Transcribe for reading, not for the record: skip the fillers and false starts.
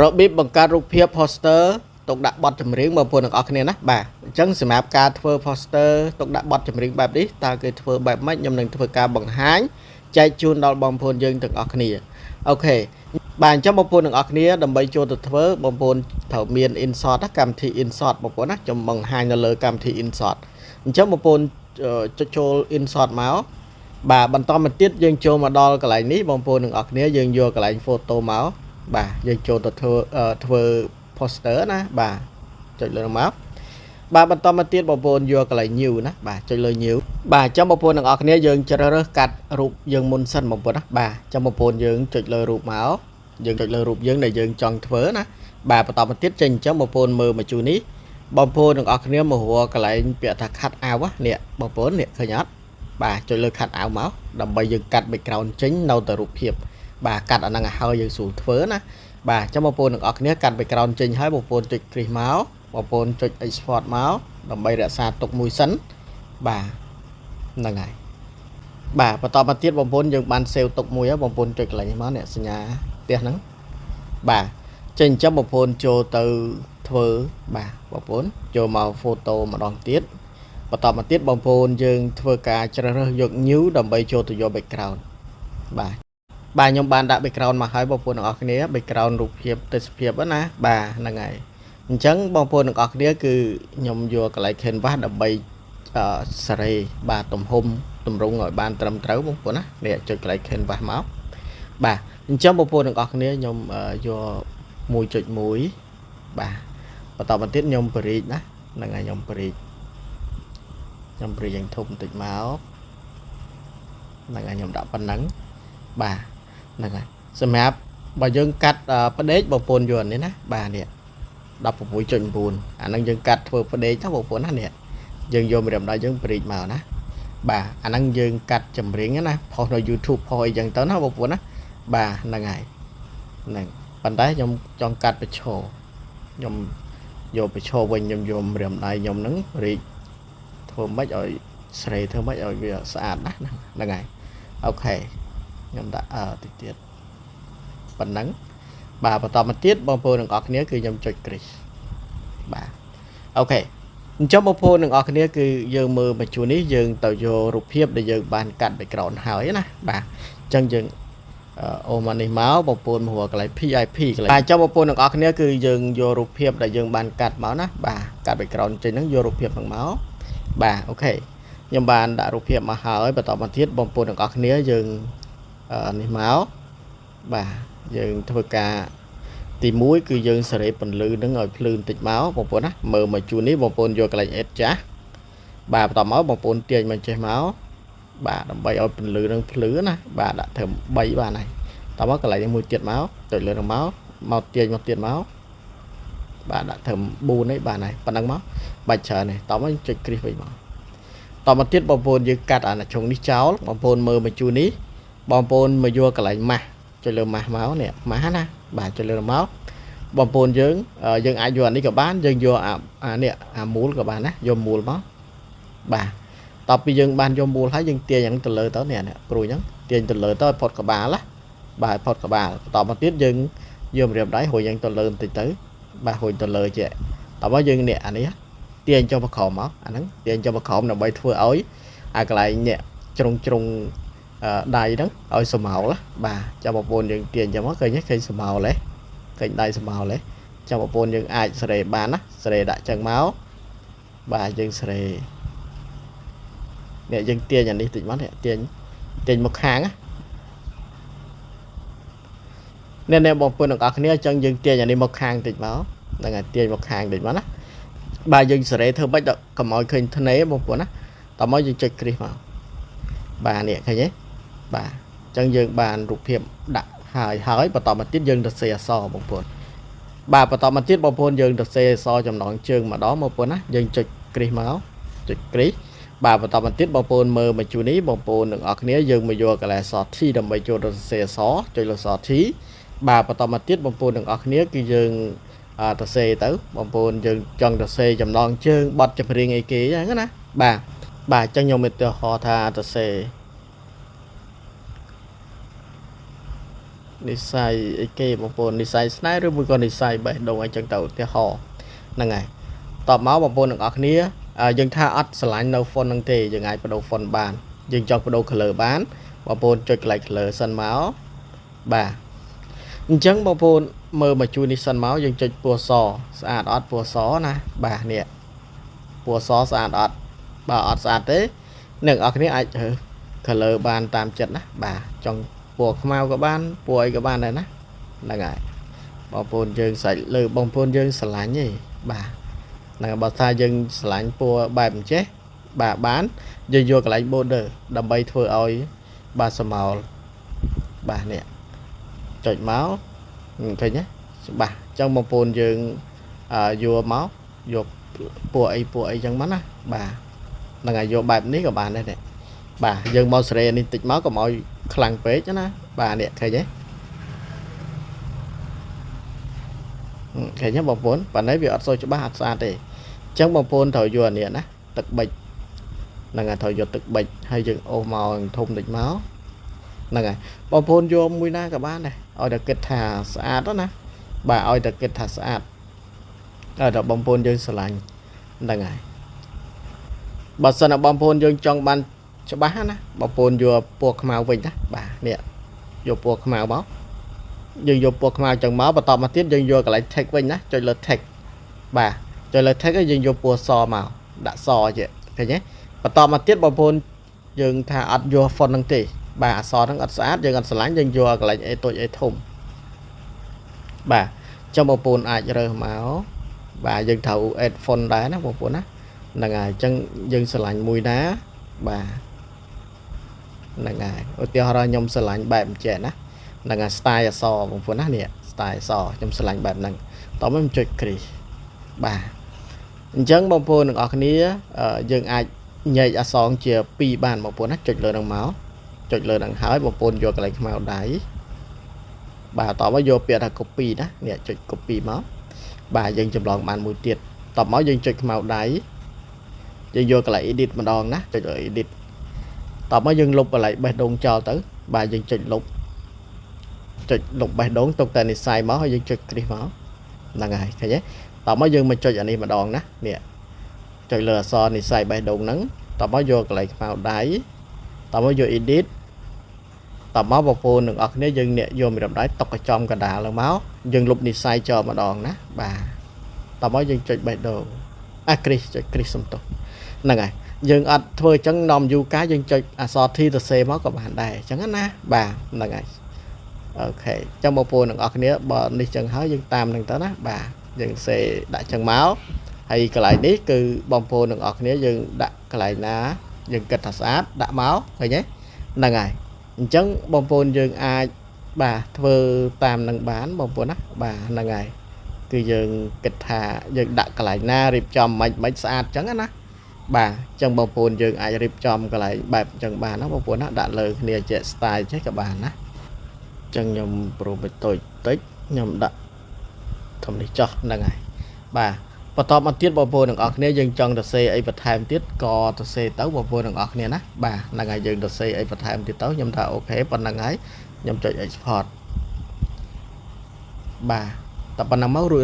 របៀបបង្កើតរូបភាព poster ទុកដាក់បទចម្រៀងបងប្អូនទាំងអស់គ្នាណាបាទអញ្ចឹងសម្រាប់ការធ្វើ poster ទុកដាក់បទចម្រៀងបែបនេះតើគេធ្វើបែបម៉េចខ្ញុំនឹងធ្វើការបង្ហាញចែកជូនដល់បងប្អូនយើងទាំងអស់គ្នាអូខេបាទអញ្ចឹងបងប្អូនទាំងអស់គ្នាដើម្បីចូលទៅធ្វើបងប្អូនត្រូវមាន insert កម្មវិធី insert បងប្អូនណាខ្ញុំបង្ហាញនៅលើកម្មវិធី insert អញ្ចឹងបងប្អូនចុចចូល insert មកបាទបន្តមកទៀតយើងចូលមកដល់កន្លែងនេះបងប្អូនទាំងអស់គ្នាយើងយកកន្លែង photo មកបាទយើងចូលទៅធ្វើ poster ណាបាទចុចលើមកបាទបន្តមកទៀតបងប្អូនយកកន្លែង new ណាបាទចុចលើ new បាទចាំបងប្អូនទាំងអស់គ្នាយើងជ្រើសរើសកាត់រូបយើងមុនសិនបងប្អូនណាបាទចាំបងប្អូនយើងចុចលើរូបមកយើងចុចលើរូបយើងដែលយើងចង់ធ្វើណាបាទបន្តមកទៀតចេញអញ្ចឹងបងប្អូនមើលមកជួរនេះបងប្អូនទាំងអស់គ្នាមករកកន្លែងពាក្យថា cut out នេះបងប្អូននេះឃើញអត់បាទចុចលើ cut out មកដើម្បីយើងកាត់ background ចេញនៅតែរូបភាពបាទកាត់អាហ្នឹងឲ្យហើយយើងស្រួលធ្វើណាបាទចាំបងប្អូនទាំងអស់គ្នាកាត់ background ចេញហើយបងប្អូនចុច crease មកបងប្អូនចុច export មកដើម្បីរក្សាទុកមួយសិនបាទហ្នឹងហើយបាទបន្តមកទៀតបងប្អូនយើងបាន save ទុកមួយហើយបងប្អូនចុចកន្លែងនេះមកនេះសញ្ញាផ្ទះហ្នឹងបាទចេញអញ្ចឹងបងប្អូនចូលទៅធ្វើបាទបងប្អូនចូលមក photo ម្ដងទៀតបន្តមកទៀតបងប្អូនយើងធ្វើការជ្រើសរើសយក new ដើម្បីចូលទៅយក background បាទខ្ញុំបានដាក់ background មកហើយបងប្អូនទាំងអស់គ្នា background រូបភាពទេសភាពណាបាទហ្នឹងហើយអញ្ចឹងបងប្អូនទាំងអស់គ្នាគឺខ្ញុំយកកន្លែង canvas ដើម្បីសេរីបាទទំហំតម្រង់ឲ្យបានត្រឹមត្រូវបងប្អូនណានេះចុចកន្លែង canvas មកបាទអញ្ចឹងបងប្អូនទាំងអស់គ្នាខ្ញុំយក 1.1 បាទបន្តមកទៀតខ្ញុំបរិចណាហ្នឹងហើយខ្ញុំបរិចយ៉ាងធំបន្តិចមកហ្នឹងហើយខ្ញុំដាក់ប៉ុណ្ណឹងបាទហ្នឹងហើយសម្រាប់បើយើងកាត់ផ្ដេកបងប្អូនយកនេះណាបាទនេះ 16.9 អាហ្នឹងយើងកាត់ធ្វើផ្ដេកណាបងប្អូនណានេះយើងយកម្រាមដៃយើងបរិចមកណាបាទអាហ្នឹងយើងកាត់ចម្រៀងណាផុសនៅ YouTube ផុសអីចឹងទៅណាបងប្អូនណាបាទហ្នឹងហើយហ្នឹងប៉ុន្តែខ្ញុំចង់កាត់ប្រឈរខ្ញុំយកប្រឈរវិញខ្ញុំយកម្រាមដៃខ្ញុំហ្នឹងរីកធ្វើម៉េចឲ្យស្រីធ្វើម៉េចឲ្យវាស្អាតណាហ្នឹងហើយអូខេខ្ញុំដាក់តិចទៀតប៉ុណ្ណឹងបាទបន្តមកទៀតបងប្អូនទាំងអស់គ្នាគឺខ្ញុំចុច crease បាទអូខេអញ្ចឹងបងប្អូនទាំងអស់គ្នាគឺយើងមើលមកជួរនេះយើងទៅយករូបភាពដែលយើងបានកាត់ background ហើយណាបាទអញ្ចឹងយើងអូមកនេះមកបងប្អូនមកកន្លែង PIP កន្លែងបាទចាំបងប្អូនទាំងអស់គ្នាគឺយើងយករូបភាពដែលយើងបានកាត់មកណាបាទកាត់ background ចេញហ្នឹងយករូបភាពហ្នឹងមកបាទអូខេខ្ញុំបានដាក់រូបភាពមកហើយបន្តមកទៀតបងប្អូនទាំងអស់គ្នាយើងនេះមកបាទយើងធ្វើការទី1គឺយើងសេរីពន្លឺនឹងឲ្យភ្លឺបន្តិចមកបងប្អូនណាមើលមកជួរនេះបងប្អូនយកកន្លែង edge ចាស់បាទបន្តមកបងប្អូនទាញមកចេះមកបាទដើម្បីឲ្យពន្លឺនឹងភ្លឺណាបាទដាក់ត្រឹម3បាទហើយតមកកន្លែងនេះមួយទៀតមកចុចលើនឹងមកទាញមកទៀតមកបាទដាក់ត្រឹម4នេះបាទហើយប៉ុណ្ណឹងមកបាច់ច្រើននេះតមកចុច crease វិញមកតមកទៀតបងប្អូនយើងកាត់អាជ្រុងនេះចោលបងប្អូនមើលមកជួរនេះបងប្អូនមកយកកន្លែងម៉ាស់ចុចលើម៉ាស់មកនេះម៉ាស់ណាបាទចុចលើមកបងប្អូនយើងអាចយកអានេះក៏បានយើងយកនេះមូលក៏បានណាយកមូលមកបាទតទៅពីយើងបានយកមូលហើយយើងទាញហ្នឹងទៅលើទៅនេះព្រួយហ្នឹងទាញទៅលើទៅឲ្យផុតក្បាលណាបាទផុតក្បាលបន្តមកទៀតយើងយកម្រាមដៃហួយយ៉ាងទៅលើបន្តិចទៅបាទហួយទៅលើចេះតមកយើងនេះអានេះទាញចុះមកក្រោមមកអាហ្នឹងទាញចុះមកក្រោមដើម្បីធ្វើឲ្យអាកន្លែងនេះជ្រុងដៃហ្នឹងឲ្យស្មោលបាទចាំបងប្អូនយើងទាញចាំមកឃើញស្មោលហ៎ឃើញដៃស្មោលហ៎ចាំបងប្អូនយើងអាចសេរីបានណាសេរីដាក់ចឹងមកបាទយើងសេរីនេះយើងទាញអានេះតិចមកទាញមកខាងនេះបងប្អូនទាំងអស់គ្នាអញ្ចឹងយើងទាញអានេះមកខាងតិចមកហ្នឹងហើយទាញមកខាងតិចមកណាបាទយើងសេរីធ្វើបាច់កុំឲ្យឃើញធ្នេបងប្អូនណាតមកយើងចុច crease មកបាទនេះឃើញទេបាទអញ្ចឹងយើងបានរូបភាពដាក់ហើយបន្តមកទៀតយើងទៅសេអក្សរបងប្អូនបាទបន្តមកទៀតបងប្អូនយើងទៅសេអក្សរចំណងជើងម្ដងបងប្អូនណាយើងចុច crease មកចុច crease បាទបន្តមកទៀតបងប្អូនមើលមកជួរនេះបងប្អូនទាំងអស់គ្នាយើងមកយកកន្លែង sort T ដើម្បីចូលទៅសេអក្សរចុចលើ sort T បាទបន្តមកទៀតបងប្អូនទាំងអស់គ្នាគឺយើងទៅសេទៅបងប្អូនយើងចង់ទៅសេចំណងជើងបត់ចម្រៀងអីគេហ្នឹងណាបាទអញ្ចឹងខ្ញុំមានទៅហៅថាទៅសេ និស័យអីគេបងប្អូននិស័យស្នេហ៍ឬមួយក៏និស័យបេះដូងអីចឹងទៅឧទាហរណ៍ហ្នឹងហើយតបមកបងប្អូនទាំងអស់គ្នាយើងថាអត់ឆ្លាញ់នៅ font ហ្នឹងទេយើងអាចបដូរ font បានយើងចង់បដូរ color បានបងប្អូនចុចកន្លែង color សិនមកបាទអញ្ចឹងបងប្អូនមើលមកជួយនេះសិនមកយើងចុចពណ៌សស្អាតអត់ពណ៌សណាបាទនេះពណ៌សស្អាតអត់បើអត់ស្អាតទេអ្នកនរគ្នាអាច color បានតាមចិត្តណាបាទចង់ពណ៌ខ្មៅក៏បានពណ៌អីក៏បានដែរណាហ្នឹងហើយបងប្អូនយើងសាច់លើបងប្អូនយើងស្រឡាញ់ទេបាទហ្នឹងបើថាយើងស្រឡាញ់ពណ៌បែបអញ្ចេះបាទបានយើងយកកន្លែង border ដើម្បីធ្វើឲ្យបាទស្មោលបាទនេះចុចមកឃើញទេច្បាស់អញ្ចឹងបងប្អូនយើងយកមកយកពណ៌អីចឹងមកណាបាទហ្នឹងហើយយកបែបនេះក៏បានដែរនេះបាទយើងមកសេរីនេះតិចមកកុំឲ្យខ្លាំងពេកណាបាទនេះឃើញទេឃើញទេបងប្អូនប៉ុន្តែវាអត់សូវច្បាស់អត់ស្អាតទេអញ្ចឹងបងប្អូនត្រូវយកអានេះណាទឹកប៊ិចហ្នឹងហើយត្រូវយកទឹកប៊ិចហើយយើងអូសមកធំតិចមកហ្នឹងហើយបងប្អូនយកមួយណាក៏បានដែរឲ្យតែគិតថាស្អាតណាបាទឲ្យតែគិតថាស្អាតឲ្យតែបងប្អូនយើងស្រឡាញ់ហ្នឹងហើយបើសិនណាបងប្អូនយើងចង់បានច្បាស់ណាបងប្អូនយកពណ៌ខ្មៅវិញណាបាទនេះយកពណ៌ខ្មៅមកយើងយកពណ៌ខ្មៅចឹងមកបន្តមកទៀតយើងយកកន្លែង text វិញណាចុចលើ text បាទចុចលើ text ហើយយើងយកពណ៌សមកដាក់សចេះឃើញទេបន្តមកទៀតបងប្អូនយើងថាអត់យក font ហ្នឹងទេបាទអក្សរហ្នឹងអត់ស្អាតយើងអត់ស្រឡាញ់យើងយកកន្លែង A តូច A ធំបាទចាំបងប្អូនអាចរើសមកបាទយើងត្រូវ add font ដែរណាបងប្អូនណាហ្នឹងហើយអញ្ចឹងយើងស្រឡាញ់មួយណាបាទហ្នឹងហើយឧទាហរណ៍ខ្ញុំស្រឡាញ់បែបអញ្ចឹងណាហ្នឹងហើយ style អក្សរបងប្អូនណានេះ style អក្សរខ្ញុំស្រឡាញ់បែបហ្នឹងតោះមកចុច crease បាទអញ្ចឹងបងប្អូនទាំងអស់គ្នាយើងអាចញែកអក្សរជា2បានបងប្អូនណាចុចលើនឹងមកចុចលើនឹងហើយបងប្អូនយកកន្លែងខ្មៅដៃបាទតោះមកយកពាក្យថា copy ណានេះចុច copy មកបាទយើងចម្លងបានមួយទៀតតោះមកយើងចុចខ្មៅដៃយើងយកកន្លែង edit ម្ដងណាចុច edit តោះមកយើងលុបកន្លែងបេះដូងចោលទៅបាទយើងចុចលុបបេះដូងទុកតែនិស័យមកហើយយើងចុច crease មកហ្នឹងហើយឃើញទេតោះមកយើងមកចុចអានេះម្ដងណានេះចុចលើអក្សរនិស័យបេះដូងហ្នឹងតោះមកយកកន្លែងខ្មៅដៃតោះមកយក edit តោះមកបងប្អូនទាំងអស់គ្នាយើងអ្នកយកម្ដងដៃតុកកចំកណ្ដាលឡើងមកយើងលុបនិស័យចោលម្ដងណាបាទតោះមកយើងចុចបេះដូងcrease ចុច crease សំទោសហ្នឹងហើយយើងអត់ធ្វើអញ្ចឹងនាំយូរកាយើងចុចអក្សរ T ទៅ C មកក៏បានដែរអញ្ចឹងណាបាទហ្នឹងហើយអូខេចាំបងប្អូនទាំងអស់គ្នាបើនេះចឹងហើយយើងតាមនឹងទៅណាបាទយើងសេដាក់ចឹងមកហើយកន្លែងនេះគឺបងប្អូនទាំងអស់គ្នាយើងដាក់កន្លែងណាយើងគិតថាស្អាតដាក់មកឃើញទេហ្នឹងហើយអញ្ចឹងបងប្អូនយើងអាចបាទធ្វើតាមនឹងបានបងប្អូនណាបាទហ្នឹងហើយគឺយើងគិតថាយើងដាក់កន្លែងណារៀបចំមិនស្អាតចឹងណាបាទអញ្ចឹងបងប្អូនយើងអាចរៀបចំកន្លែងបែបអញ្ចឹងបានណាបងប្អូនណាដាក់លើគ្នាជា style ចេះក៏បានណាអញ្ចឹងខ្ញុំប្រូបតូចតិចខ្ញុំដាក់ធំនេះចោះហ្នឹងហើយបាទបន្តមកទៀតបងប្អូនទាំងអស់គ្នាយើងចង់ទៅសេអីបន្ថែមទៀតក៏ទៅសេទៅបងប្អូនទាំងអស់គ្នាណាបាទហ្នឹងហើយយើងទៅសេអីបន្ថែមទៀតទៅខ្ញុំថាអូខេប៉ុណ្្នឹងហើយខ្ញុំចុច export បាទតែប៉ុណ្្នឹងមករួច